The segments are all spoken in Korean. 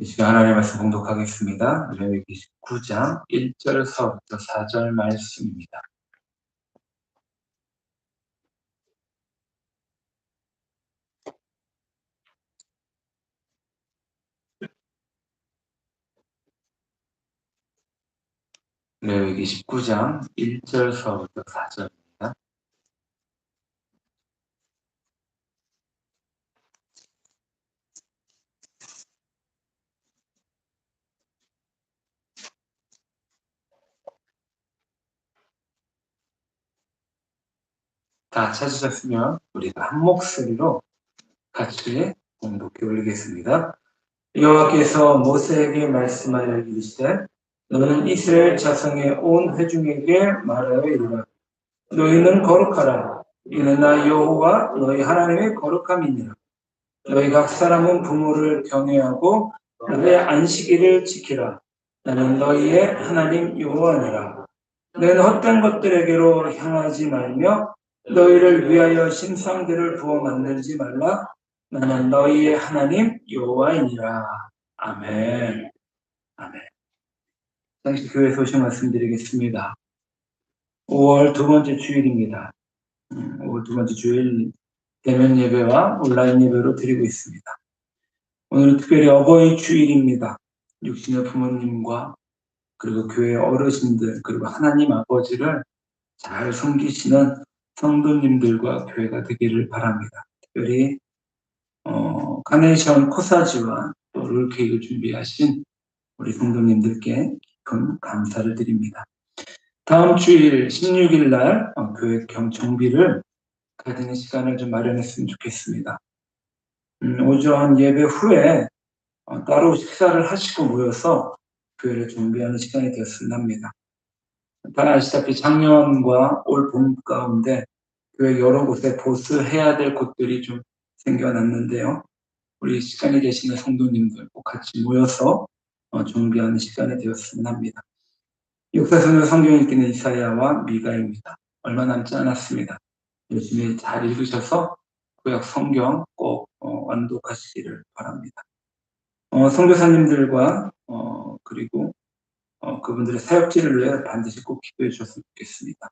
시간 하나님의 말씀 봉독하겠습니다. 레위기 19장 1절서부터 4절 말씀입니다. 레위기 19장 1절서부터 4절입니다. 다 찾으셨으면 우리가 한 목소리로 같이 봉독해 올리겠습니다. 여호와께서 모세에게 말씀하여 이르시되 너는 이스라엘 자성의 온 회중에게 말하여 이르라. 너희는 거룩하라. 이는 나 여호와 너희 하나님의 거룩함이니라. 너희 각 사람은 부모를 경외하고 너의 안식일을 지키라. 나는 너희의 하나님 여호와니라. 너희는 헛된 것들에게로 향하지 말며 너희를 위하여 신상들을 부어 만들지 말라. 나는 너희의 하나님 여호와이니라. 아멘. 아멘. 당시 교회 소식 말씀드리겠습니다. 5월 두 번째 주일입니다. 5월 두 번째 주일 대면 예배와 온라인 예배로 드리고 있습니다. 오늘은 특별히 어버이 주일입니다. 육신의 부모님과 그리고 교회 어르신들 그리고 하나님 아버지를 잘 섬기시는 성도님들과 교회가 되기를 바랍니다. 특별히 카네이션 코사지와 또 롤케이크를 준비하신 우리 성도님들께 깊은 감사를 드립니다. 다음 주일 16일 날 교회 정비를 가지는 시간을 좀 마련했으면 좋겠습니다. 오전 예배 후에 따로 식사를 하시고 모여서 교회를 준비하는 시간이 되었으면 합니다. 다 아시다시피 작년과 올 봄 가운데 교회 여러 곳에 보수해야 될 곳들이 좀 생겨났는데요. 우리 시간이 되시는 성도님들 꼭 같이 모여서 준비하는 시간이 되었으면 합니다. 역사서는 성경 읽기는 이사야와 미가입니다. 얼마 남지 않았습니다. 열심히 잘 읽으셔서 구약 성경 꼭 완독하시기를 바랍니다. 선교사님들과 그리고 그분들의 사역지를 위해 반드시 꼭 기도해 주셨으면 좋겠습니다.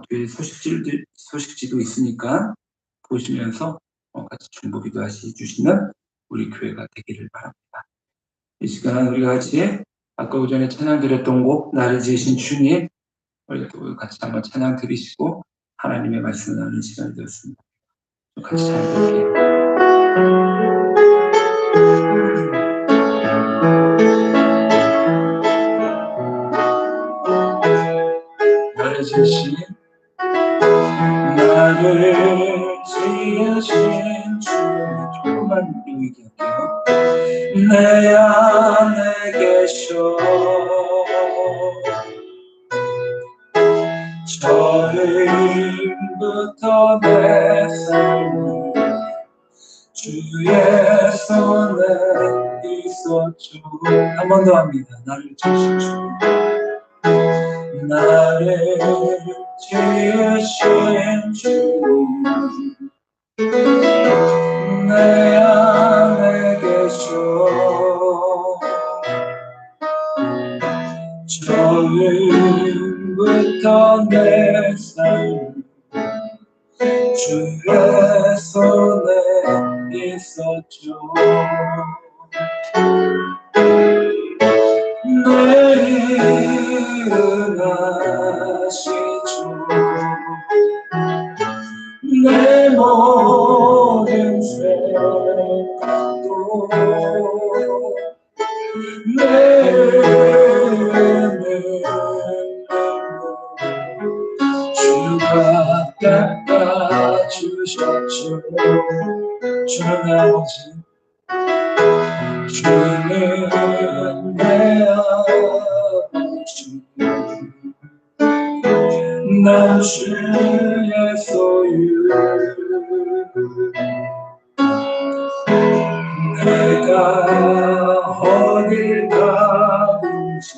뒤에 소식지도 있으니까 보시면서 같이 중보 기도하시는 우리 교회가 되기를 바랍니다. 이 시간 우리가 같이 아까 오전에 찬양 드렸던 곡 나를 지으신 주님 우리 같이 한번 찬양 드리시고 하나님의 말씀을 나누는 시간이 되었습니다. 같이 찬양 드릴게요. 나를 지으신 주님 조금만 얘기할게요. 내 안에 계셔 처음부터 내 삶을 주의 손에 있었죠. 한 번 더 합니다. 나를 지으신 주님 나를 지으신 주님 내 안에 계셔 처음부터 내 삶 주의 손에 있었죠. 내 일은 아시죠. 내 모든 생각도 내 주가 닦아주셨죠. 주는 내 아버지 주는 내 아버지 난 주의 소유 내가 어딜 가든지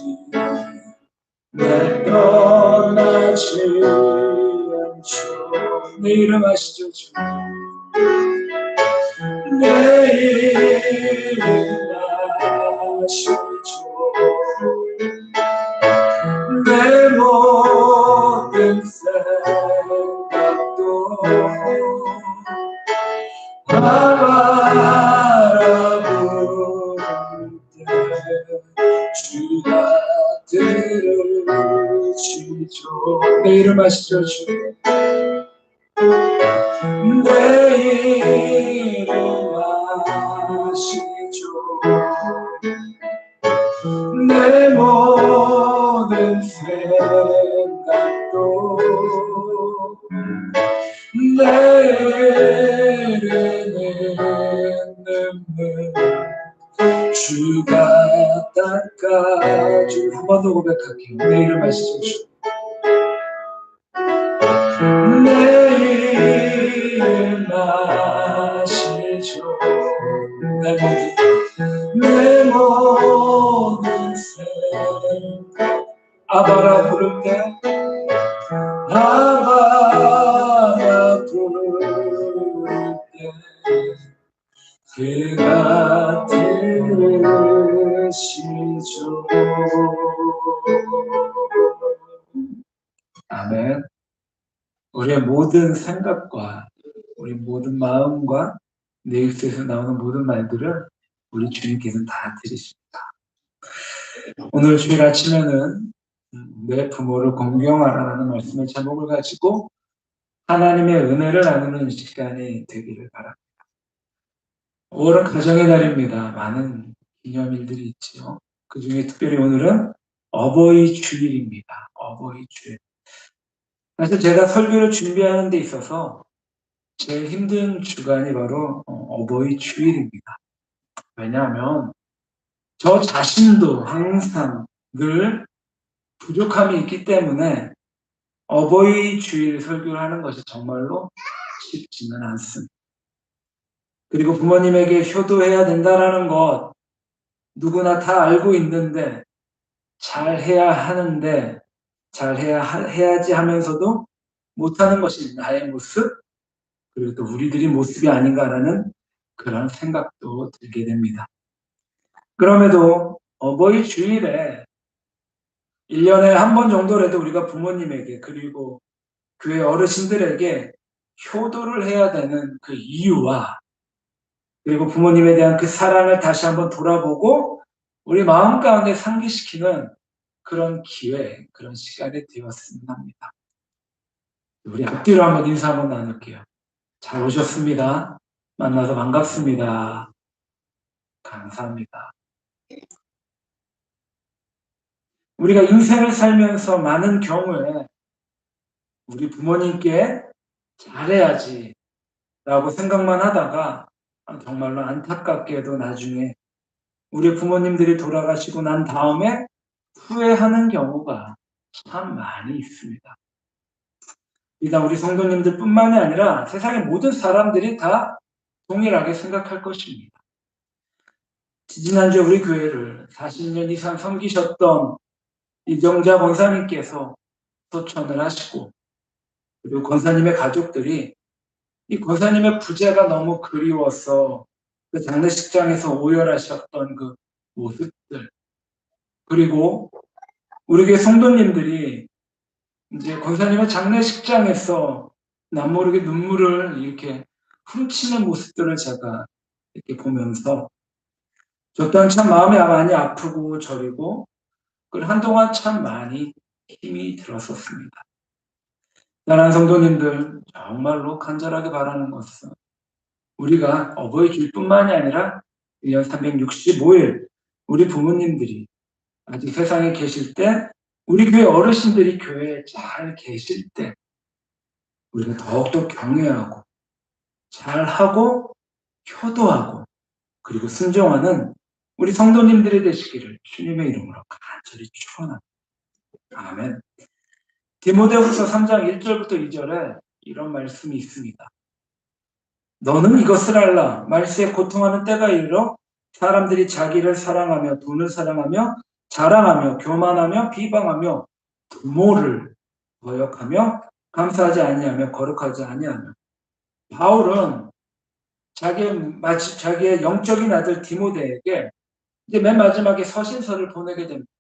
날 떠나지 않죠. 내 이름 아시죠? 주 내 이름 내 모든 생각도 바라볼 때 주가 들으시죠. 내 이름 아시죠? 주. 내 이름 아시죠? 내 모든 생각도 내리는 눈물 주가 닦아주. 한 번 더 고백할게요. 내 이름 아시죠? 주. 내 이름 아시죠? 내 모든 생각 아바라 부를 때 아바라 부를 때 그가 들으시죠. 아멘. 우리의 모든 생각과 우리 모든 마음과 내 입에서 나오는 모든 말들을 우리 주님께서는 다 들으십니다. 오늘 주일 아침에는 내 부모를 공경하라는 말씀의 제목을 가지고 하나님의 은혜를 나누는 시간이 되기를 바랍니다. 5월은 가정의 달입니다. 많은 기념일들이 있죠. 그 중에 특별히 오늘은 어버이 주일입니다. 어버이 주일. 사실 제가 설교를 준비하는 데 있어서 제일 힘든 주간이 바로 어버이 주일입니다. 왜냐하면 저 자신도 항상 늘 부족함이 있기 때문에 어버이 주일 설교를 하는 것이 정말로 쉽지는 않습니다. 그리고 부모님에게 효도해야 된다는 것 누구나 다 알고 있는데 잘해야 하는데 해야지 하면서도 못하는 것이 나의 모습, 그리고 또 우리들이 모습이 아닌가라는 그런 생각도 들게 됩니다. 그럼에도 어버이 주일에 1년에 한 번 정도라도 우리가 부모님에게 그리고 교회 어르신들에게 효도를 해야 되는 그 이유와 그리고 부모님에 대한 그 사랑을 다시 한번 돌아보고 우리 마음 가운데 상기시키는 그런 기회, 그런 시간이 되었으면 합니다. 우리 앞뒤로 한번 인사 한번 나눌게요. 잘 오셨습니다. 만나서 반갑습니다. 감사합니다. 우리가 인생을 살면서 많은 경우에 우리 부모님께 잘해야지 라고 생각만 하다가 정말로 안타깝게도 나중에 우리 부모님들이 돌아가시고 난 다음에 후회하는 경우가 참 많이 있습니다. 일단 우리 성도님들 뿐만이 아니라 세상의 모든 사람들이 다 동일하게 생각할 것입니다. 지난주에 우리 교회를 40년 이상 섬기셨던 이정자 권사님께서 소천을 하시고 그리고 권사님의 가족들이 이 권사님의 부재가 너무 그리워서 그 장례식장에서 오열하셨던 그 모습들 그리고 우리 교회 성도님들이 이제 권사님의 장례식장에서 남모르게 눈물을 이렇게 훔치는 모습들을 제가 이렇게 보면서 저 또한 참 마음이 많이 아프고 저리고 한동안 참 많이 힘이 들었었습니다. 사랑하는 성도님들 정말로 간절하게 바라는 것은 우리가 어버이 주일뿐만이 아니라 1년 365일 우리 부모님들이 아직 세상에 계실 때 우리 교회 어르신들이 교회에 잘 계실 때 우리가 더욱더 경외하고 잘하고 효도하고 그리고 순종하는 우리 성도님들이 되시기를 주님의 이름으로 간절히 축원합니다. 아멘. 디모데후서 3장 1절부터 2절에 이런 말씀이 있습니다. 너는 이것을 알라. 말세에 고통하는 때가 이르러 사람들이 자기를 사랑하며 돈을 사랑하며 자랑하며 교만하며 비방하며 부모를 거역하며 감사하지 아니하며 거룩하지 아니하며. 바울은 마치 자기의 영적인 아들 디모데에게 이제 맨 마지막에 서신서를 보내게 됩니다.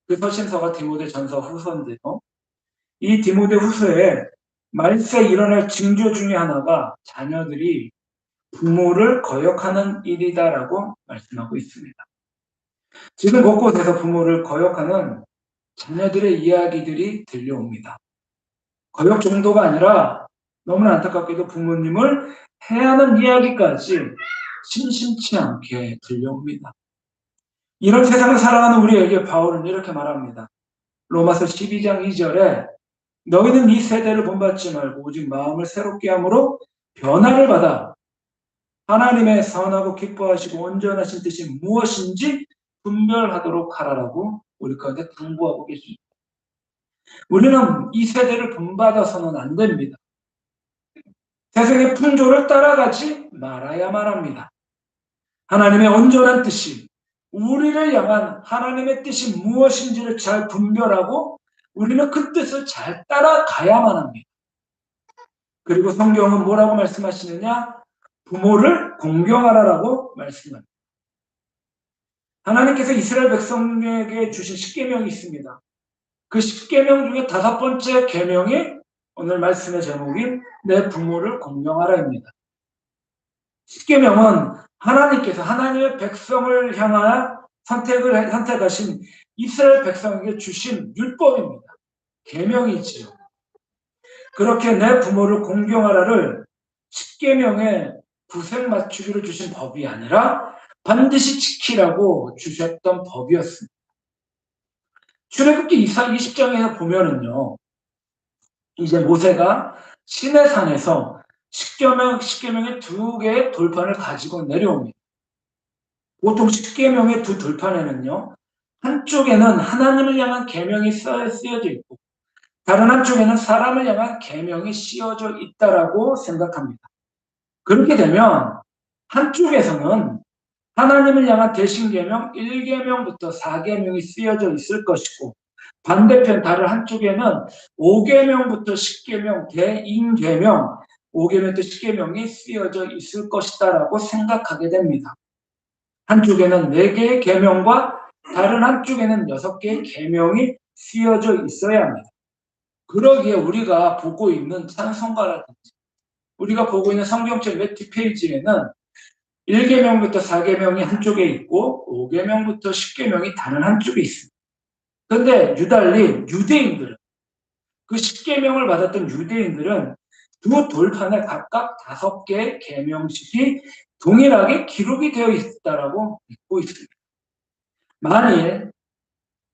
그 서신서가 디모데전서 후서인데요. 이 디모데후서에 말세 일어날 징조 중에 하나가 자녀들이 부모를 거역하는 일이다라고 말씀하고 있습니다. 지금 곳곳에서 부모를 거역하는 자녀들의 이야기들이 들려옵니다. 거역 정도가 아니라 너무나 안타깝게도 부모님을 해하는 이야기까지 심심치 않게 들려옵니다. 이런 세상을 살아가는 우리에게 바울은 이렇게 말합니다. 로마서 12장 2절에 너희는 이 세대를 본받지 말고 오직 마음을 새롭게 함으로 변화를 받아 하나님의 선하고 기뻐하시고 온전하신 뜻이 무엇인지 분별하도록 하라라고 우리 가운데 당부하고 계십니다. 우리는 이 세대를 본받아서는 안 됩니다. 세상의 풍조를 따라가지 말아야만 합니다. 하나님의 온전한 뜻이 우리를 향한 하나님의 뜻이 무엇인지를 잘 분별하고 우리는 그 뜻을 잘 따라가야만 합니다. 그리고 성경은 뭐라고 말씀하시느냐? 부모를 공경하라라고 말씀합니다. 하나님께서 이스라엘 백성에게 주신 십계명이 있습니다. 그 십계명 중에 5번째 계명이 오늘 말씀의 제목인 내 부모를 공경하라입니다. 십계명은 하나님께서 하나님의 백성을 향하여 선택하신 이스라엘 백성에게 주신 율법입니다. 계명이지요. 그렇게 내 부모를 공경하라를 십계명에 구색 맞추기로 주신 법이 아니라 반드시 지키라고 주셨던 법이었습니다. 출애굽기 20장에 보면은요, 이제 모세가 시내산에서 십계명의 2개의 돌판을 가지고 내려옵니다. 보통 십계명의 2 돌판에는요, 한쪽에는 하나님을 향한 계명이 쓰여져 있고 다른 한쪽에는 사람을 향한 계명이 씌어져 있다라고 생각합니다. 그렇게 되면 한쪽에서는 하나님을 향한 대신계명 1계명부터 4계명이 쓰여져 있을 것이고 반대편 다른 한쪽에는 5계명부터 10계명, 대인계명, 5계명부터 10계명이 쓰여져 있을 것이다라고 생각하게 됩니다. 한쪽에는 4개의 계명과 다른 한쪽에는 6개의 계명이 쓰여져 있어야 합니다. 그러기에 우리가 보고 있는 찬송가라든지 우리가 보고 있는 성경책 몇 뒷페이지에는 1계명부터 4계명이 한쪽에 있고 5계명부터 10계명이 다른 한쪽에 있습니다. 그런데 유달리 유대인들은 그 10계명을 받았던 유대인들은 2 돌판에 각각 5개의 계명식이 동일하게 기록이 되어 있다라고 믿고 있습니다. 만일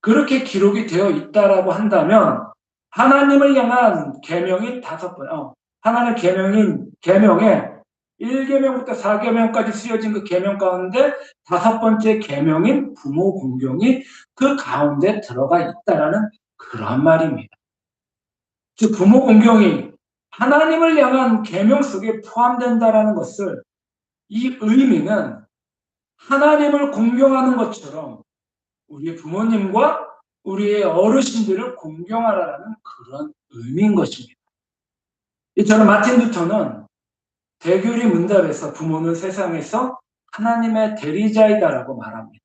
그렇게 기록이 되어 있다라고 한다면 하나님을 향한 계명이 5번, 하나님의 계명에 1계명부터 4계명까지 쓰여진 그 계명 가운데 5번째 계명인 부모 공경이 그 가운데 들어가 있다라는 그런 말입니다. 즉 부모 공경이 하나님을 향한 계명 속에 포함된다라는 것을 이 의미는 하나님을 공경하는 것처럼 우리의 부모님과 우리의 어르신들을 공경하라는 그런 의미인 것입니다. 저는 마틴 루터는 대교리 문답에서 부모는 세상에서 하나님의 대리자이다라고 말합니다.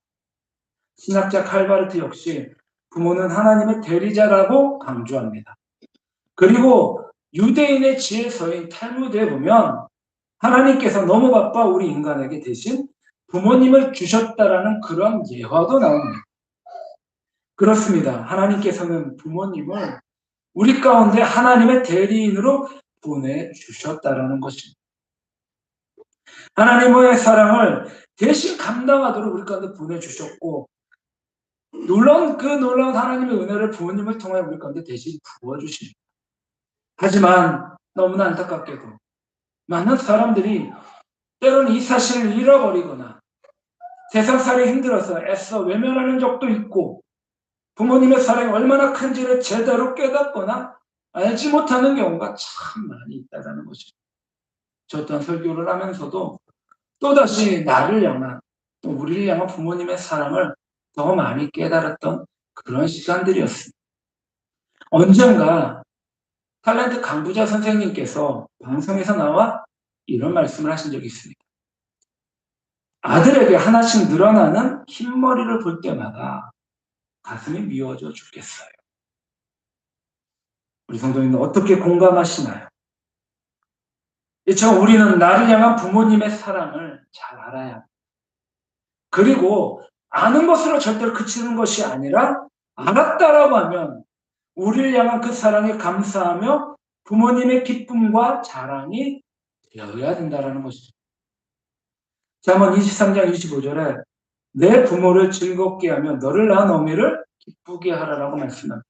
신학자 칼바르트 역시 부모는 하나님의 대리자라고 강조합니다. 그리고 유대인의 지혜서인 탈무드에 보면 하나님께서 너무 바빠 우리 인간에게 대신 부모님을 주셨다라는 그런 예화도 나옵니다. 그렇습니다. 하나님께서는 부모님을 우리 가운데 하나님의 대리인으로 보내주셨다라는 것입니다. 하나님의 사랑을 대신 감당하도록 우리 가운데 보내주셨고 놀라운 하나님의 은혜를 부모님을 통해 우리 가운데 대신 부어주십니다. 하지만 너무나 안타깝게도 많은 사람들이 때로는 이 사실을 잃어버리거나 세상살이 힘들어서 애써 외면하는 적도 있고 부모님의 사랑이 얼마나 큰지를 제대로 깨닫거나 알지 못하는 경우가 참 많이 있다는 것입니다. 저 또한 설교를 하면서도 또다시 나를 향한 또 우리를 향한 부모님의 사랑을 더 많이 깨달았던 그런 시간들이었습니다. 언젠가 탤런트 강부자 선생님께서 방송에서 나와 이런 말씀을 하신 적이 있습니다. 아들에게 하나씩 늘어나는 흰머리를 볼 때마다 가슴이 미워져 죽겠어요. 우리 성도님들 어떻게 공감하시나요? 참 우리는 나를 향한 부모님의 사랑을 잘 알아야 합니다. 그리고 아는 것으로 절대로 그치는 것이 아니라 알았다라고 하면 우리를 향한 그 사랑에 감사하며 부모님의 기쁨과 자랑이 되어야 된다는 것이죠. 잠언 23장 25절에 내 부모를 즐겁게 하며 너를 낳은 어미를 기쁘게 하라라고 말씀합니다.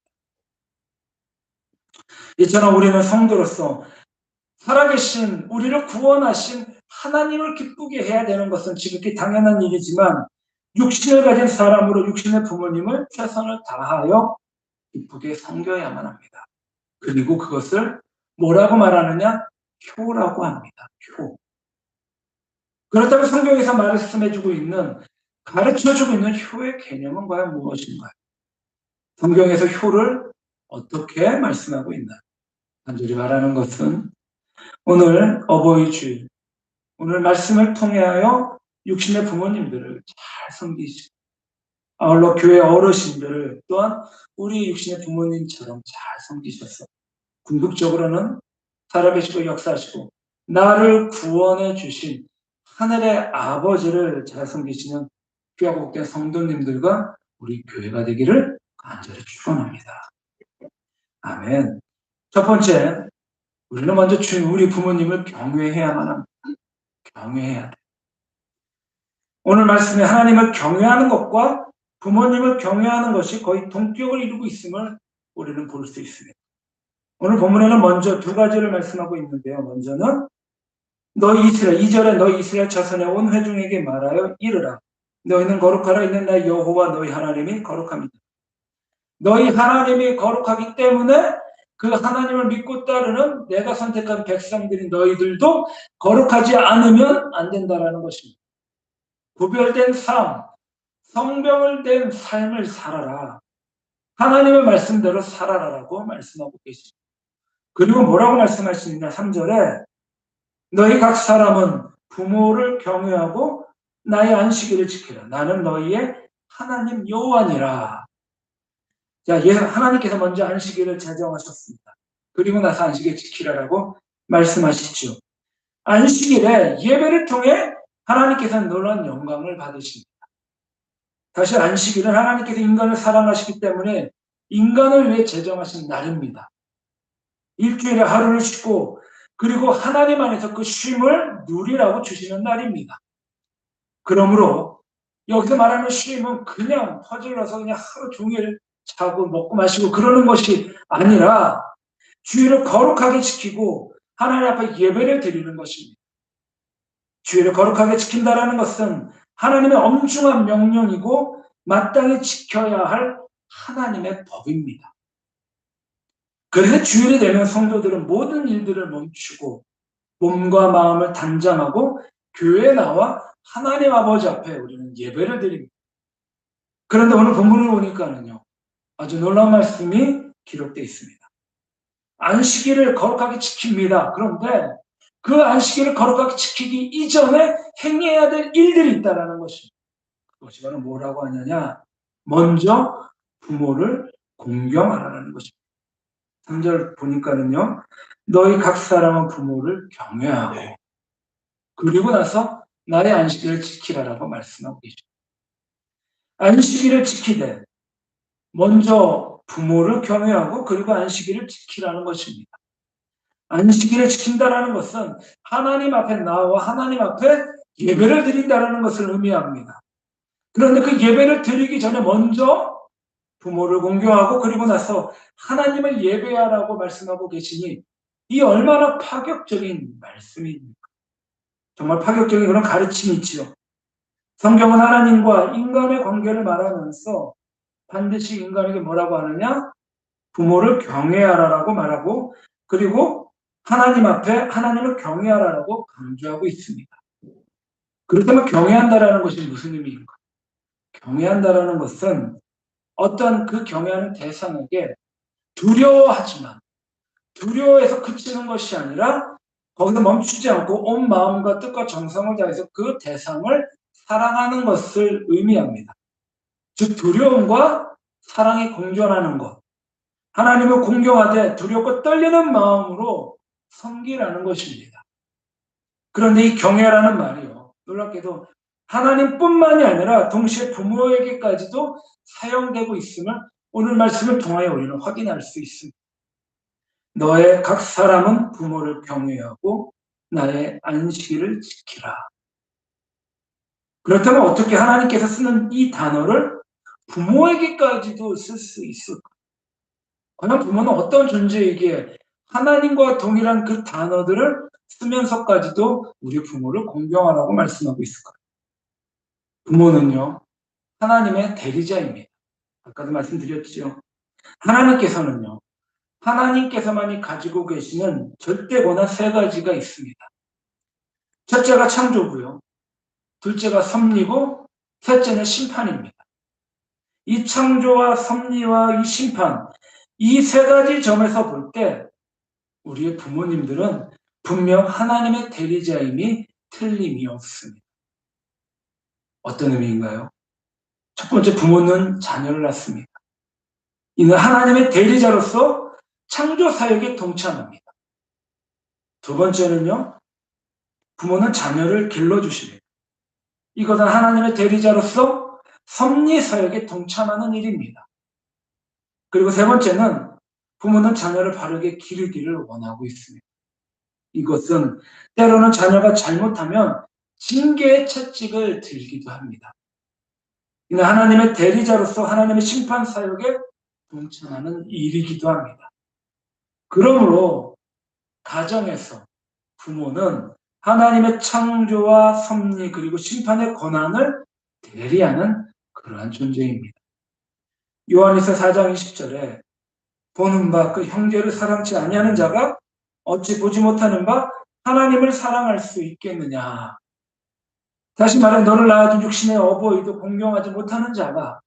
이처럼 우리는 성도로서 살아계신 우리를 구원하신 하나님을 기쁘게 해야 되는 것은 지극히 당연한 일이지만 육신을 가진 사람으로 육신의 부모님을 최선을 다하여 기쁘게 섬겨야만 합니다. 그리고 그것을 뭐라고 말하느냐? 효라고 합니다. 효. 그렇다면 성경에서 말씀해주고 있는 가르쳐주고 있는 효의 개념은 과연 무엇인가요? 성경에서 효를 어떻게 말씀하고 있나요? 간절히 말하는 것은 오늘 어버이 주일, 오늘 말씀을 통하여 육신의 부모님들을 잘 섬기시고 아울러 교회 어르신들을 또한 우리 육신의 부모님처럼 잘 섬기셔서 궁극적으로는 살아계시고 역사하시고 나를 구원해 주신 하늘의 아버지를 잘 섬기시는 귀하고 복된 성도님들과 우리 교회가 되기를 간절히 축원합니다. 아멘. 첫 번째, 우리는 먼저 우리 부모님을 경외해야만 합니다. 경외해야 돼. 오늘 말씀에 하나님을 경외하는 것과 부모님을 경외하는 것이 거의 동격을 이루고 있음을 우리는 볼 수 있습니다. 오늘 본문에는 먼저 두 가지를 말씀하고 있는데요. 먼저는 너희 이스라엘, 2절에 너희 이스라엘 자손의 온 회중에게 말하여 이르라. 너희는 거룩하라. 이는 나 여호와 너희 하나님이 거룩합니다. 너희 하나님이 거룩하기 때문에 그 하나님을 믿고 따르는 내가 선택한 백성들인 너희들도 거룩하지 않으면 안 된다라는 것입니다. 구별된 삶, 성경을 된 삶을 살아라. 하나님의 말씀대로 살아라라고 말씀하고 계십니다. 그리고 뭐라고 말씀하시느냐? 3절에 너희 각 사람은 부모를 경외하고 나의 안식일을 지키라. 나는 너희의 하나님 여호와니라. 자, 하나님께서 먼저 안식일을 제정하셨습니다. 그리고 나서 안식일 지키라라고 말씀하시죠. 안식일에 예배를 통해 하나님께서는 놀라운 영광을 받으십니다. 다시 안식일은 하나님께서 인간을 사랑하시기 때문에 인간을 위해 제정하신 날입니다. 일주일에 하루를 쉬고 그리고 하나님 안에서 그 쉼을 누리라고 주시는 날입니다. 그러므로 여기서 말하는 쉼은 그냥 퍼질러서 그냥 하루 종일 자고 먹고 마시고 그러는 것이 아니라 주일을 거룩하게 지키고 하나님 앞에 예배를 드리는 것입니다. 주일을 거룩하게 지킨다는 것은 하나님의 엄중한 명령이고 마땅히 지켜야 할 하나님의 법입니다. 그래서 주일이 되면 성도들은 모든 일들을 멈추고 몸과 마음을 단장하고 교회에 나와 하나님 아버지 앞에 우리는 예배를 드립니다. 그런데 오늘 본문을 보니까는요, 아주 놀라운 말씀이 기록되어 있습니다. 안식일을 거룩하게 지킵니다. 그런데 그 안식일을 거룩하게 지키기 이전에 행해야 될 일들이 있다는 것입니다. 그것이 바로 뭐라고 하느냐? 먼저 부모를 공경하라는 것입니다. 3절 보니까는요, 너희 각 사람은 부모를 경외하고 그리고 나서 나의 안식일을 지키라라고 말씀하고 계십니다. 안식일을 지키되 먼저 부모를 경외하고 그리고 안식일을 지키라는 것입니다. 안식일을 지킨다라는 것은 하나님 앞에 나와 하나님 앞에 예배를 드린다라는 것을 의미합니다. 그런데 그 예배를 드리기 전에 먼저 부모를 공경하고 그리고 나서 하나님을 예배하라고 말씀하고 계시니 이 얼마나 파격적인 말씀입니까? 정말 파격적인 그런 가르침이 있지요. 성경은 하나님과 인간의 관계를 말하면서 반드시 인간에게 뭐라고 하느냐? 부모를 경외하라라고 말하고 그리고 하나님 앞에 하나님을 경외하라라고 강조하고 있습니다. 그렇다면 경외한다라는 것이 무슨 의미인가? 경외한다라는 것은 어떤 그 경외하는 대상에게 두려워하지만 두려워해서 그치는 것이 아니라 거기서 멈추지 않고 온 마음과 뜻과 정성을 다해서 그 대상을 사랑하는 것을 의미합니다. 즉 두려움과 사랑이 공존하는 것, 하나님을 공경하되 두렵고 떨리는 마음으로 섬기라는 것입니다. 그런데 이 경외라는 말이요, 놀랍게도 하나님뿐만이 아니라 동시에 부모에게까지도 사용되고 있음을 오늘 말씀을 통하여 우리는 확인할 수 있습니다. 너의 각 사람은 부모를 경외하고 나의 안식일을 지키라. 그렇다면 어떻게 하나님께서 쓰는 이 단어를 부모에게까지도 쓸 수 있을까? 과연 부모는 어떤 존재이기에 하나님과 동일한 그 단어들을 쓰면서까지도 우리 부모를 공경하라고 말씀하고 있을까요? 부모는요, 하나님의 대리자입니다. 아까도 말씀드렸죠. 하나님께서는요, 하나님께서만이 가지고 계시는 절대 권한 세 가지가 있습니다. 첫째가 창조고요, 둘째가 섭리고, 셋째는 심판입니다. 이 창조와 섭리와 이 심판, 이 세 가지 점에서 볼 때 우리의 부모님들은 분명 하나님의 대리자임이 틀림이 없습니다. 어떤 의미인가요? 첫 번째, 부모는 자녀를 낳습니다. 이는 하나님의 대리자로서 창조 사역에 동참합니다. 두 번째는요, 부모는 자녀를 길러주십니다. 이것은 하나님의 대리자로서 섭리 사역에 동참하는 일입니다. 그리고 세 번째는 부모는 자녀를 바르게 기르기를 원하고 있습니다. 이것은 때로는 자녀가 잘못하면 징계의 채찍을 들기도 합니다. 이는 하나님의 대리자로서 하나님의 심판 사역에 동참하는 일이기도 합니다. 그러므로 가정에서 부모는 하나님의 창조와 섭리 그리고 심판의 권한을 대리하는 그러한 존재입니다. 요한일서 4장 20절에 보는 바 그 형제를 사랑치 아니하는 자가 어찌 보지 못하는 바 하나님을 사랑할 수 있겠느냐. 다시 말해 너를 낳아준 육신의 어버이도 공경하지 못하는 자가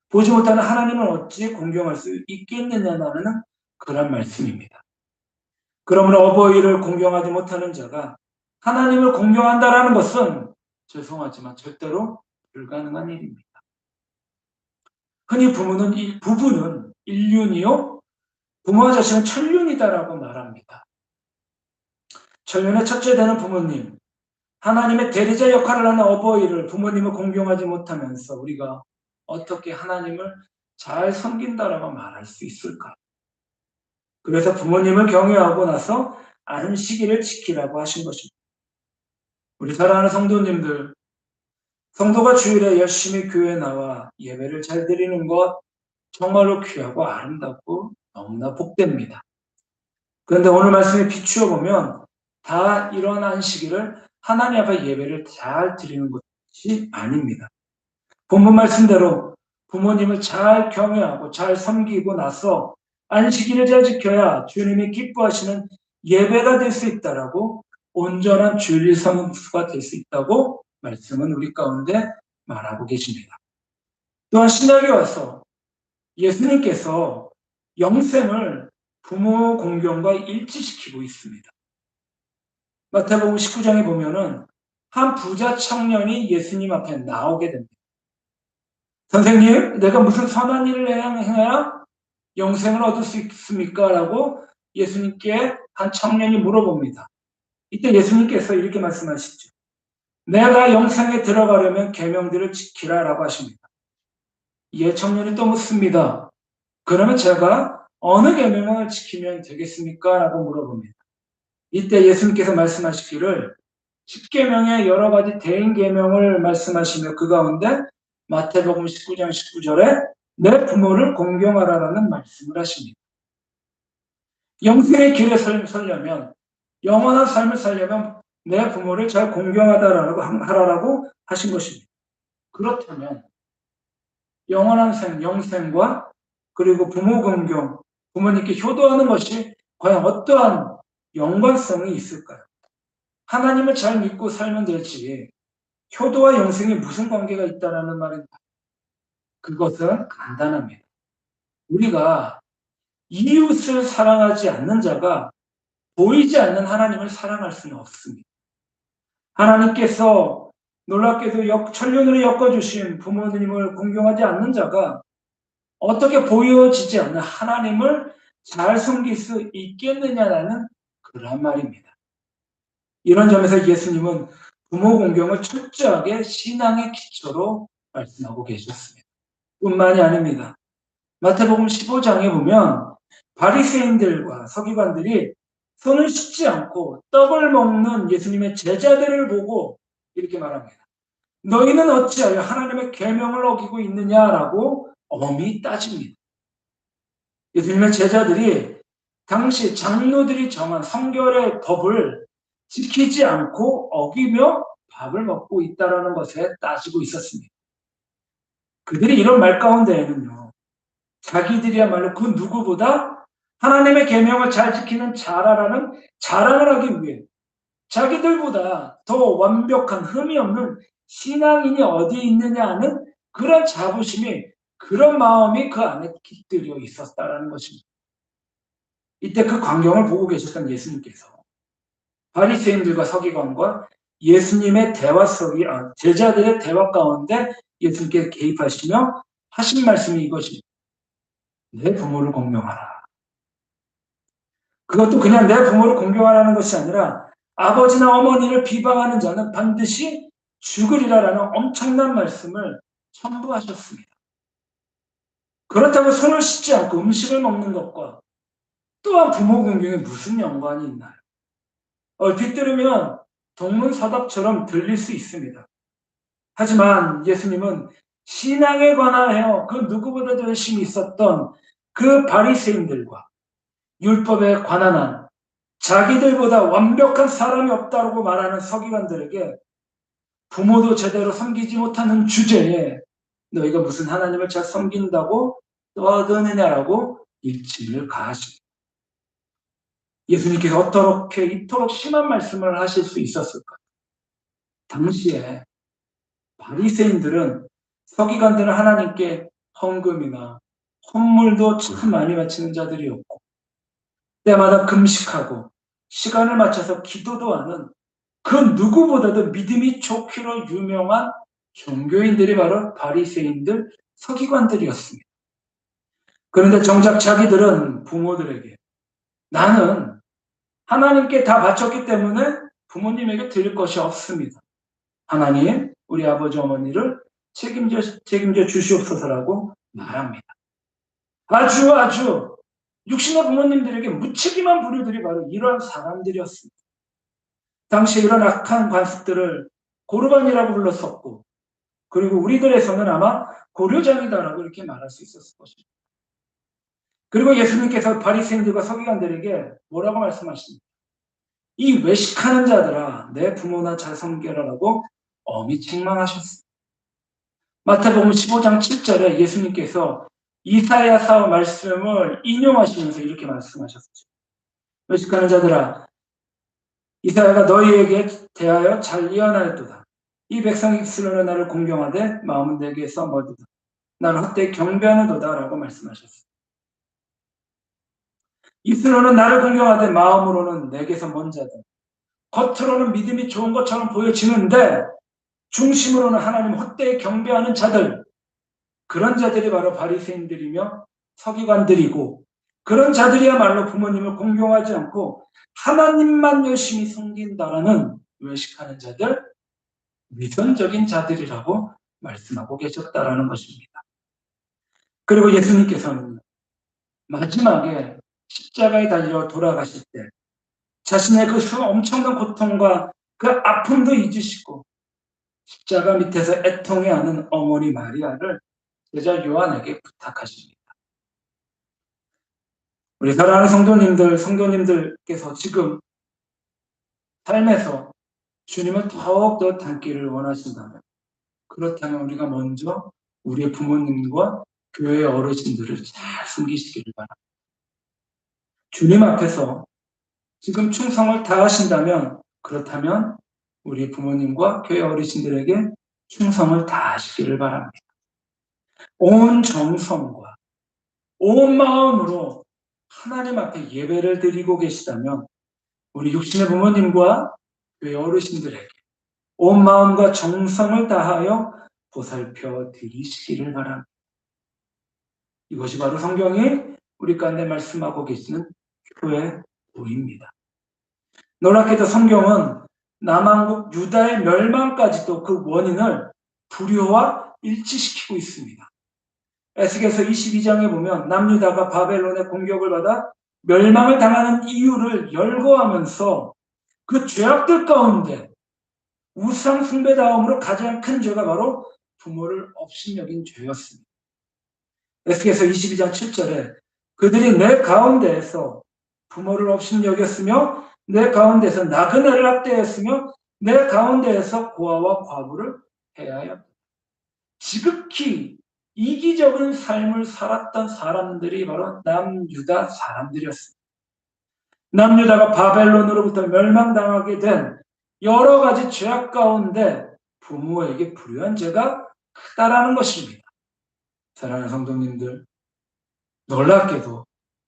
보지 못하는 하나님을 어찌 공경할 수 있겠느냐라는 그런 말씀입니다. 그러므로 어버이를 공경하지 못하는 자가 하나님을 공경한다라는 것은 죄송하지만 절대로 불가능한 일입니다. 흔히 부부는 일륜이요, 부모와 자식은 천륜이다라고 말합니다. 천륜의 첫째 되는 부모님, 하나님의 대리자 역할을 하는 어버이를 부모님을 공경하지 못하면서 우리가 어떻게 하나님을 잘 섬긴다라고 말할 수 있을까? 그래서 부모님을 경외하고 나서 안식일을 지키라고 하신 것입니다. 우리 사랑하는 성도님들, 성도가 주일에 열심히 교회에 나와 예배를 잘 드리는 것 정말로 귀하고 아름답고 너무나 복됩니다. 그런데 오늘 말씀에 비추어 보면 다 이런 안식일을 하나님 앞에 예배를 잘 드리는 것이 아닙니다. 본문 말씀대로 부모님을 잘 경외하고 잘 섬기고 나서 안식일을 잘 지켜야 주님이 기뻐하시는 예배가 될 수 있다라고, 온전한 주일 성수가 될 수 있다고 말씀은 우리 가운데 말하고 계십니다. 또한 신약에 와서 예수님께서 영생을 부모 공경과 일치시키고 있습니다. 마태복음 19장에 보면은 한 부자 청년이 예수님 앞에 나오게 됩니다. 선생님, 내가 무슨 선한 일을 행해야 영생을 얻을 수 있습니까? 라고 예수님께 한 청년이 물어봅니다. 이때 예수님께서 이렇게 말씀하시죠. 내가 영생에 들어가려면 계명들을 지키라 라고 하십니다. 이에 청년이 또 묻습니다. 그러면 제가 어느 계명을 지키면 되겠습니까? 라고 물어봅니다. 이때 예수님께서 말씀하시기를 10계명의 여러 가지 대인 계명을 말씀하시며 그 가운데 마태복음 19장 19절에 내 부모를 공경하라라는 말씀을 하십니다. 영생의 길에 서려면, 영원한 삶을 살려면 내 부모를 잘 공경하라고 하신 것입니다. 그렇다면 영원한 생, 영생과 그리고 부모 공경, 부모님께 효도하는 것이 과연 어떠한 연관성이 있을까요? 하나님을 잘 믿고 살면 될지 효도와 영생이 무슨 관계가 있다라는 말입니다. 그것은 간단합니다. 우리가 이웃을 사랑하지 않는 자가 보이지 않는 하나님을 사랑할 수는 없습니다. 하나님께서 놀랍게도 천륜으로 엮어주신 부모님을 공경하지 않는 자가 어떻게 보여지지 않는 하나님을 잘 섬길 수 있겠느냐라는 그런 말입니다. 이런 점에서 예수님은 부모 공경을 철저하게 신앙의 기초로 말씀하고 계셨습니다. 뿐만이 아닙니다. 마태복음 15장에 보면 바리새인들과 서기관들이 손을 씻지 않고 떡을 먹는 예수님의 제자들을 보고 이렇게 말합니다. 너희는 어찌하여 하나님의 계명을 어기고 있느냐라고 엄히 따집니다. 예수님의 제자들이 당시 장로들이 정한 성결의 법을 지키지 않고 어기며 밥을 먹고 있다는 것에 따지고 있었습니다. 그들이 이런 말 가운데에는요, 자기들이야말로 그 누구보다 하나님의 계명을 잘 지키는 자라라는 자랑을 하기 위해 자기들보다 더 완벽한 흠이 없는 신앙인이 어디 있느냐 하는 그런 자부심이, 그런 마음이 그 안에 깃들여 있었다라는 것입니다. 이때 그 광경을 보고 계셨던 예수님께서 바리새인들과 서기관과 예수님의 대화 속에, 제자들의 대화 가운데 예수님께 개입하시며 하신 말씀이 이것입니다. 내 부모를 공경하라. 그것도 그냥 내 부모를 공경하라는 것이 아니라 아버지나 어머니를 비방하는 자는 반드시 죽으리라라는 엄청난 말씀을 첨부하셨습니다. 그렇다고 손을 씻지 않고 음식을 먹는 것과 또한 부모 공경에 무슨 연관이 있나요? 얼핏 들으면 동문서답처럼 들릴 수 있습니다. 하지만 예수님은 신앙에 관하여 그 누구보다도 열심히 있었던 그 바리새인들과 율법에 관한 한 자기들보다 완벽한 사람이 없다고 말하는 서기관들에게 부모도 제대로 섬기지 못하는 주제에 너희가 무슨 하나님을 잘 섬긴다고 떠드느냐라고 일침을 가하십니다. 예수님께서 어떻게 이토록 심한 말씀을 하실 수 있었을까? 당시에 바리새인들은, 서기관들은 하나님께 헌금이나 헌물도 참 많이 바치는 자들이었고 때마다 금식하고 시간을 맞춰서 기도도 하는 그 누구보다도 믿음이 좋기로 유명한 종교인들이 바로 바리새인들, 서기관들이었습니다. 그런데 정작 자기들은 부모들에게 나는 하나님께 다 바쳤기 때문에 부모님에게 드릴 것이 없습니다. 하나님, 우리 아버지 어머니를 책임져 주시옵소서라고 말합니다. 아주 육신의 부모님들에게 무책임한 부류들이 바로 이러한 사람들이었습니다. 당시 이런 악한 관습들을 고르반이라고 불렀었고, 그리고 우리들에서는 아마 고려장이다라고 이렇게 말할 수 있었을 것입니다. 그리고 예수님께서 바리새인들과 서기관들에게 뭐라고 말씀하십니까? 이 외식하는 자들아, 내 부모나 잘 섬겨라라고 엄히 책망하셨습니다. 마태복음 15장 7절에 예수님께서 이사야서 말씀을 인용하시면서 이렇게 말씀하셨죠. 외식하는 자들아, 이사야가 너희에게 대하여 잘 예언하였도다. 이 백성이 입술로는 나를 공경하되 마음은 내게서 멀도다. 나는 헛되이 경배하는도다 라고 말씀하셨습니다. 입술로는 나를 공경하되 마음으로는 내게서 먼 자들. 겉으로는 믿음이 좋은 것처럼 보여지는데 중심으로는 하나님 헛되이 경배하는 자들. 그런 자들이 바로 바리새인들이며 서기관들이고, 그런 자들이야말로 부모님을 공경하지 않고 하나님만 열심히 섬긴다라는 외식하는 자들, 위선적인 자들이라고 말씀하고 계셨다라는 것입니다. 그리고 예수님께서는 마지막에 십자가에 달려 돌아가실 때 자신의 그 엄청난 고통과 그 아픔도 잊으시고 십자가 밑에서 애통해하는 어머니 마리아를 제자 요한에게 부탁하십니다. 우리 사랑하는 성도님들께서 지금 삶에서 주님을 더욱더 닮기를 원하신다면, 그렇다면 우리가 먼저 우리의 부모님과 교회의 어르신들을 잘 섬기시기를 바랍니다. 주님 앞에서 지금 충성을 다하신다면, 그렇다면 우리 부모님과 교회 어르신들에게 충성을 다하시기를 바랍니다. 온 정성과 온 마음으로 하나님 앞에 예배를 드리고 계시다면 우리 육신의 부모님과 교회 어르신들에게 온 마음과 정성을 다하여 보살펴 드리시기를 바랍니다. 이것이 바로 성경이 우리 가운데 말씀하고 계시는 교회 도입니다. 놀랍게도 성경은 남한국 유다의 멸망까지도 그 원인을 불효와 일치시키고 있습니다. 에스겔서 22장에 보면 남유다가 바벨론의 공격을 받아 멸망을 당하는 이유를 열거하면서 그 죄악들 가운데 우상 숭배다음으로 가장 큰 죄가 바로 부모를 업신여긴 죄였습니다. 에스겔서 22장 7절에 그들이 내 가운데에서 부모를 업신여겼으며 내 가운데에서 나그네를 학대했으며 내 가운데에서 고아와 과부를 해하였다. 지극히 이기적인 삶을 살았던 사람들이 바로 남유다 사람들이었습니다. 남유다가 바벨론으로부터 멸망당하게 된 여러 가지 죄악 가운데 부모에게 불효한 죄가 크다라는 것입니다. 사랑하는 성도님들, 놀랍게도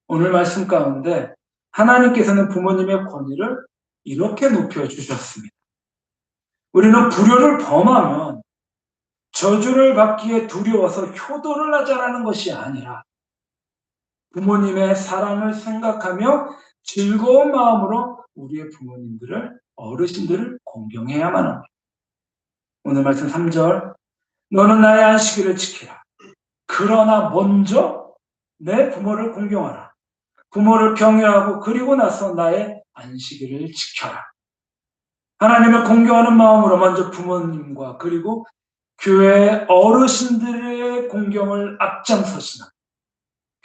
오늘 말씀 가운데 하나님께서는 부모님의 권위를 이렇게 높여주셨습니다. 우리는 불효를 범하면 저주를 받기에 두려워서 효도를 하자라는 것이 아니라 부모님의 사랑을 생각하며 즐거운 마음으로 우리의 부모님들을, 어르신들을 공경해야만 합니다. 오늘 말씀 3절, 너는 나의 안식일을 지키라. 그러나 먼저 내 부모를 공경하라. 부모를 경외하고 그리고 나서 나의 안식일을 지켜라. 하나님을 공경하는 마음으로 먼저 부모님과 그리고 교회 어르신들의 공경을 앞장서시는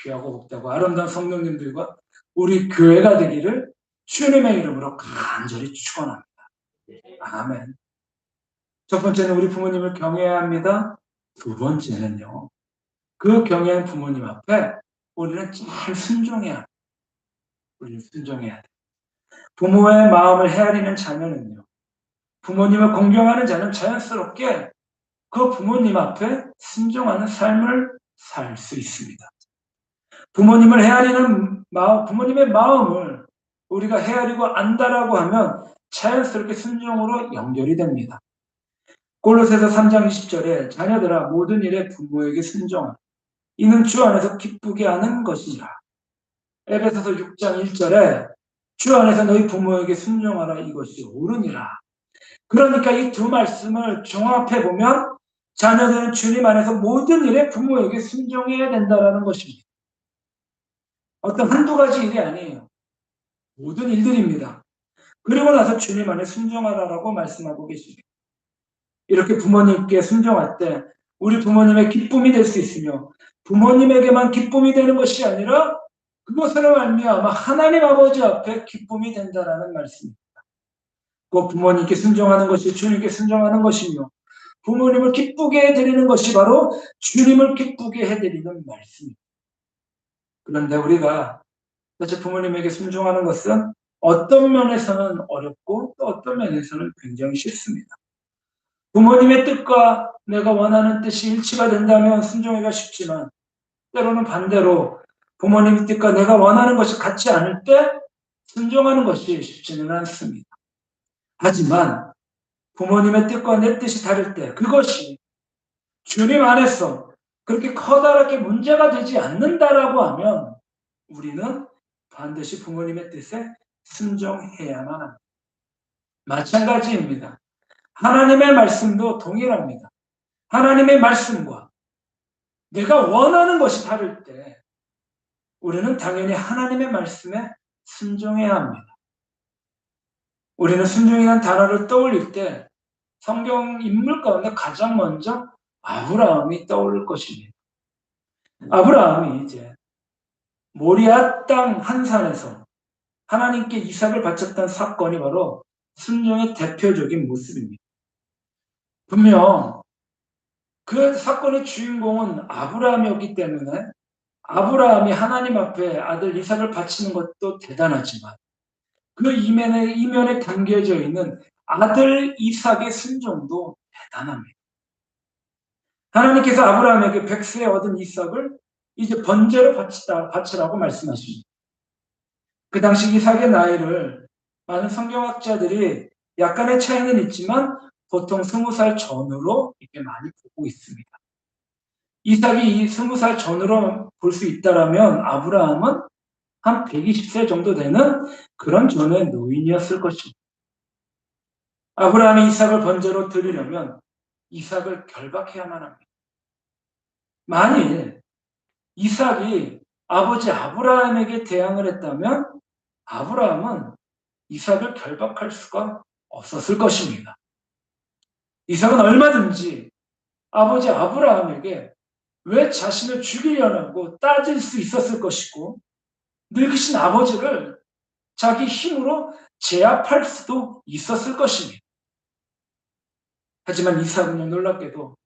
귀하고 복되고 아름다운 성도님들과 우리 교회가 되기를 주님의 이름으로 간절히 축원합니다. 아멘. 첫 번째는 우리 부모님을 경외해야 합니다. 두 번째는요, 그 경외한 부모님 앞에 우리는 잘 순종해야 합니다. 우리는 순종해야 돼요. 부모의 마음을 헤아리는 자녀는요, 부모님을 공경하는 자는 자연스럽게 그 부모님 앞에 순종하는 삶을 살 수 있습니다. 부모님을 헤아리는 마음, 부모님의 마음을 우리가 헤아리고 안다라고 하면 자연스럽게 순종으로 연결이 됩니다. 골로새서 3장 20절에 자녀들아 모든 일에 부모에게 순종하라. 이는 주 안에서 기쁘게 하는 것이라. 에베소서 6장 1절에 주 안에서 너희 부모에게 순종하라. 이것이 옳으니라. 그러니까 이 두 말씀을 종합해 보면 자녀들은 주님 안에서 모든 일에 부모에게 순종해야 된다는 것입니다. 어떤 한두 가지 일이 아니에요. 모든 일들입니다. 그리고 나서 주님 안에 순종하라라고 말씀하고 계십니다. 이렇게 부모님께 순종할 때 우리 부모님의 기쁨이 될 수 있으며 부모님에게만 기쁨이 되는 것이 아니라 그것으로 말미암아 하나님 아버지 앞에 기쁨이 된다라는 말씀입니다. 그 부모님께 순종하는 것이 주님께 순종하는 것이며 부모님을 기쁘게 해드리는 것이 바로 주님을 기쁘게 해드리는 말씀입니다. 그런데 우리가 도대체 부모님에게 순종하는 것은 어떤 면에서는 어렵고 또 어떤 면에서는 굉장히 쉽습니다. 부모님의 뜻과 내가 원하는 뜻이 일치가 된다면 순종하기가 쉽지만 때로는 반대로 부모님의 뜻과 내가 원하는 것이 같지 않을 때 순종하는 것이 쉽지는 않습니다. 하지만 부모님의 뜻과 내 뜻이 다를 때 그것이 주님 안에서 그렇게 커다랗게 문제가 되지 않는다라고 하면 우리는 반드시 부모님의 뜻에 순종해야만 합니다. 마찬가지입니다. 하나님의 말씀도 동일합니다. 하나님의 말씀과 내가 원하는 것이 다를 때 우리는 당연히 하나님의 말씀에 순종해야 합니다. 우리는 순종이라는 단어를 떠올릴 때 성경 인물 가운데 가장 먼저 아브라함이 떠오를 것입니다. 아브라함이 이제 모리아 땅 한산에서 하나님께 이삭을 바쳤던 사건이 바로 순종의 대표적인 모습입니다. 분명 그 사건의 주인공은 아브라함이었기 때문에 아브라함이 하나님 앞에 아들 이삭을 바치는 것도 대단하지만 그 이면에 담겨져 있는 아들 이삭의 순종도 대단합니다. 하나님께서 아브라함에게 백세에 얻은 이삭을 이제 번제로 바치라고 말씀하십니다. 그 당시 이삭의 나이를 많은 성경학자들이 약간의 차이는 있지만 보통 20살 전으로 이렇게 많이 보고 있습니다. 이삭이 20살 전으로 볼 수 있다라면 아브라함은 한 120세 정도 되는 그런 전의 노인이었을 것입니다. 아브라함이 이삭을 번제로 드리려면 이삭을 결박해야만 합니다. 만일 이삭이 아버지 아브라함에게 대항을 했다면 아브라함은 이삭을 결박할 수가 없었을 것입니다. 이삭은 얼마든지 아버지 아브라함에게 왜 자신을 죽이려고 따질 수 있었을 것이고 늙으신 아버지를 자기 힘으로 제압할 수도 있었을 것입니다. 하지만 이삭은 놀랍게도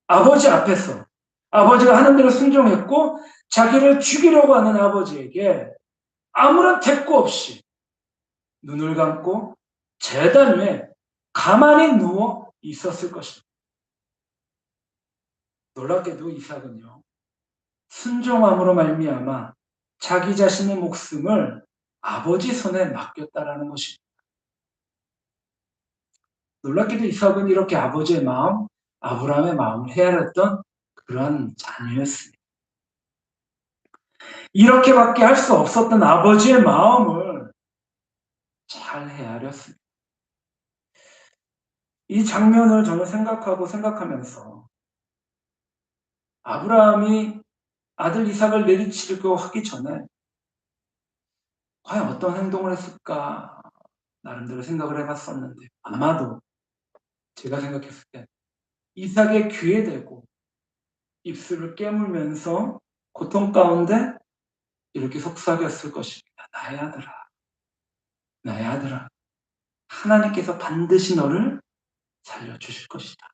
아버지 앞에서 아버지가 하는 대로 순종했고 자기를 죽이려고 하는 아버지에게 아무런 대꾸 없이 눈을 감고 제단 위에 가만히 누워 있었을 것입니다. 놀랍게도 이삭은요, 순종함으로 말미암아 자기 자신의 목숨을 아버지 손에 맡겼다라는 것입니다. 놀랍게도 이삭은 이렇게 아버지의 마음, 아브라함의 마음을 헤아렸던 그런 자녀였습니다. 이렇게밖에 할 수 없었던 아버지의 마음을 잘 헤아렸습니다. 이 장면을 저는 생각하면서 아브라함이 아들 이삭을 내리치려고 하기 전에 과연 어떤 행동을 했을까 나름대로 생각을 해봤었는데 아마도 제가 생각했을 때 이삭의 귀에 대고 입술을 깨물면서 고통 가운데 이렇게 속삭였을 것입니다. 나의 아들아, 나의 아들아, 하나님께서 반드시 너를 살려주실 것이다.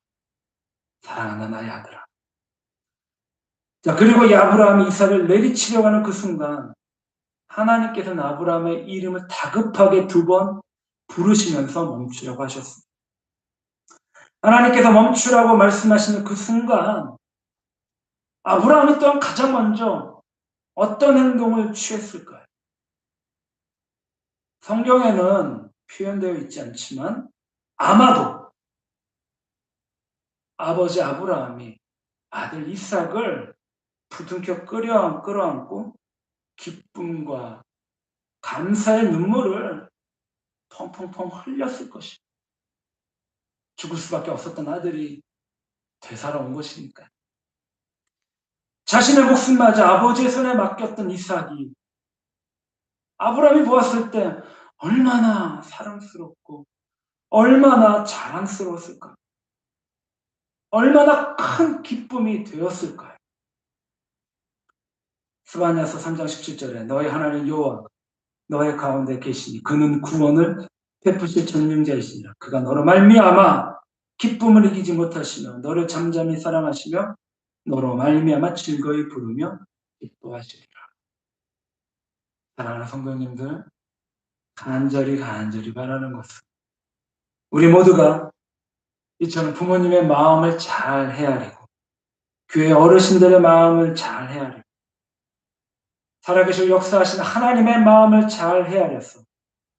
사랑하는 나의 아들아. 자, 그리고 이 아브라함이 이삭을 내리치려고 하는 그 순간 하나님께서는 아브라함의 이름을 다급하게 2번 부르시면서 멈추려고 하셨습니다. 하나님께서 멈추라고 말씀하시는 그 순간 아브라함이 또한 가장 먼저 어떤 행동을 취했을까요? 성경에는 표현되어 있지 않지만 아마도 아버지 아브라함이 아들 이삭을 부둥켜 끌어안고 기쁨과 감사의 눈물을 펑펑펑 흘렸을 것입니다. 죽을 수밖에 없었던 아들이 되살아온 것이니까요. 자신의 목숨마저 아버지의 손에 맡겼던 이삭이 아브라함이 보았을 때 얼마나 사랑스럽고 얼마나 자랑스러웠을까? 얼마나 큰 기쁨이 되었을까요? 스바냐서 3장 17절에 너희 하나님 여호와 너의 가운데 계시니 그는 구원을 베푸실 전능자이시니라. 그가 너로 말미암아 기쁨을 이기지 못하시며 너를 잠잠히 사랑하시며 너로 말미암아 즐거이 부르며 기뻐하시리라. 사랑하는 성도님들, 간절히 바라는 것은 우리 모두가 이처럼 부모님의 마음을 잘 헤아리고 교회 어르신들의 마음을 잘 헤아리고 살아계시고 역사하시는 하나님의 마음을 잘 헤아려서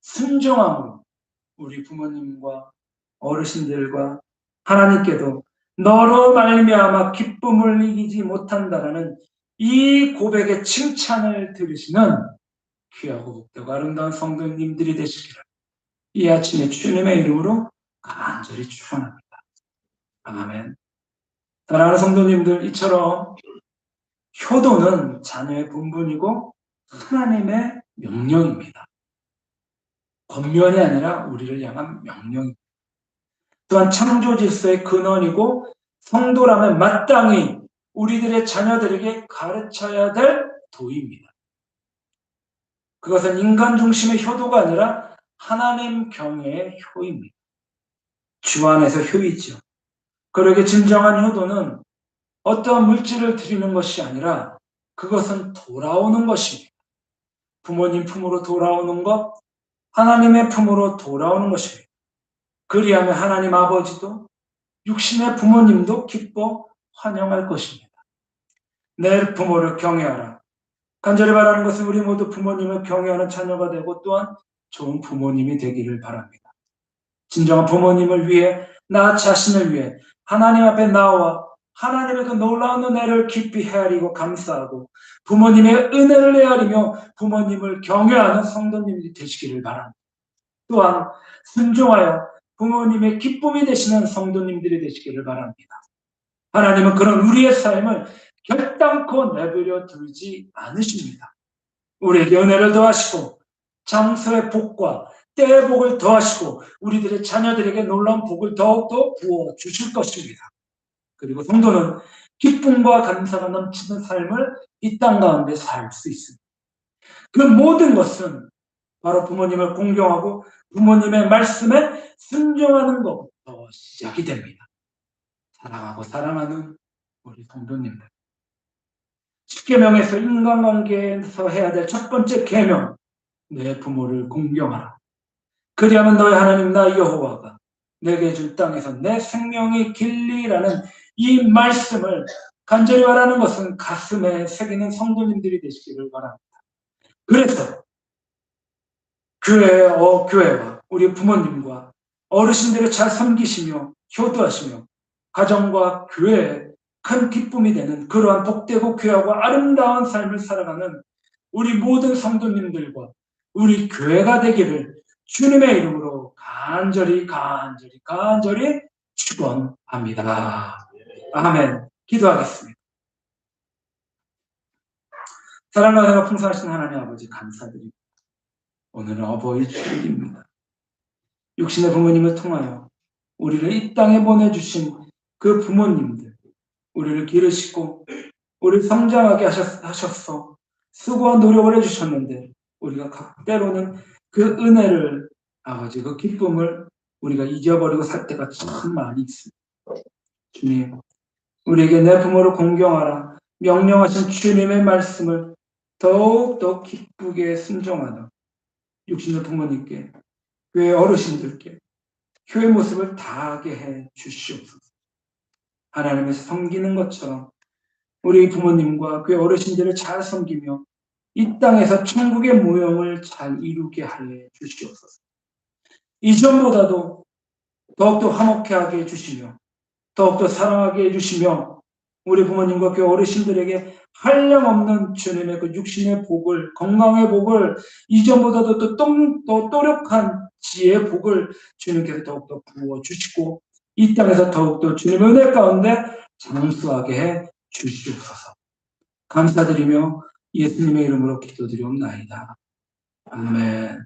순종함으로 우리 부모님과 어르신들과 하나님께도 너로 말미암아 기쁨을 이기지 못한다라는 이 고백의 칭찬을 들으시는 귀하고 복되고 아름다운 성도님들이 되시기를 이 아침에 주님의 이름으로 간절히 축원합니다. 아멘. 사랑하는 성도님들, 이처럼 효도는 자녀의 분분이고 하나님의 명령입니다. 권면이 아니라 우리를 향한 명령입니다. 또한 창조 질서의 근원이고 성도라면 마땅히 우리들의 자녀들에게 가르쳐야 될 도입니다. 그것은 인간 중심의 효도가 아니라 하나님 경외의 효입니다. 주 안에서 효이죠. 그러게 진정한 효도는 어떠한 물질을 드리는 것이 아니라 그것은 돌아오는 것입니다. 부모님 품으로 돌아오는 것, 하나님의 품으로 돌아오는 것입니다. 그리하면 하나님 아버지도 육신의 부모님도 기뻐 환영할 것입니다. 내 부모를 경외하라. 간절히 바라는 것은 우리 모두 부모님을 경외하는 자녀가 되고 또한 좋은 부모님이 되기를 바랍니다. 진정한 부모님을 위해, 나 자신을 위해 하나님 앞에 나와 하나님의 그 놀라운 은혜를 깊이 헤아리고 감사하고 부모님의 은혜를 헤아리며 부모님을 경외하는 성도님이 되시기를 바랍니다. 또한 순종하여 부모님의 기쁨이 되시는 성도님들이 되시기를 바랍니다. 하나님은 그런 우리의 삶을 결단코 내버려 두지 않으십니다. 우리에게 은혜를 더하시고 장소의 복과 때의 복을 더하시고 우리들의 자녀들에게 놀라운 복을 더욱더 부어주실 것입니다. 그리고 성도는 기쁨과 감사가 넘치는 삶을 이 땅 가운데 살 수 있습니다. 그 모든 것은 바로 부모님을 공경하고 부모님의 말씀에 순종하는 것부터 시작이 됩니다. 사랑하고 사랑하는 우리 성도님들. 10계명에서 인간관계에서 해야 될 첫 번째 계명, 내 부모를 공경하라. 그리하면 너의 하나님 나 여호와가 내게 줄 땅에서 내 생명이 길리라는 이 말씀을 간절히 바라는 것은 가슴에 새기는 성도님들이 되시기를 바랍니다. 그래서 교회와 우리 부모님과 어르신들을 잘 섬기시며 효도하시며 가정과 교회에 큰 기쁨이 되는 그러한 복되고 귀하고 아름다운 삶을 살아가는 우리 모든 성도님들과 우리 교회가 되기를 주님의 이름으로 간절히 축원합니다. 아멘. 기도하겠습니다. 사랑과 은혜가 풍성하신 하나님 아버지 감사드립니다. 오늘은 어버이 주일입니다. 육신의 부모님을 통하여 우리를 이 땅에 보내주신 그 부모님들, 우리를 기르시고 우리를 성장하게 하셨어 수고한 노력을 해주셨는데 우리가 때로는 그 은혜를 아버지 그 기쁨을 우리가 잊어버리고 살 때가 참 많이 있습니다. 주님, 우리에게 내 부모를 공경하라 명령하신 주님의 말씀을 더욱더 기쁘게 순종하는 육신의 부모님께, 교회 어르신들께 교회 모습을 다하게 해 주시옵소서. 하나님을 섬기는 것처럼 우리 부모님과 교회 어르신들을 잘 섬기며 이 땅에서 천국의 모형을 잘 이루게 하여 주시옵소서. 이전보다도 더욱더 화목해 하게 해주시며 더욱더 사랑하게 해주시며 우리 부모님과 교회 어르신들에게 한량없는 주님의 그 육신의 복을, 건강의 복을, 이전보다도 또 또렷한 지혜의 복을 주님께서 더욱더 부어주시고 이 땅에서 더욱더 주님의 은혜 가운데 장수하게 해 주시옵소서. 감사드리며 예수님의 이름으로 기도드리옵나이다. 아멘.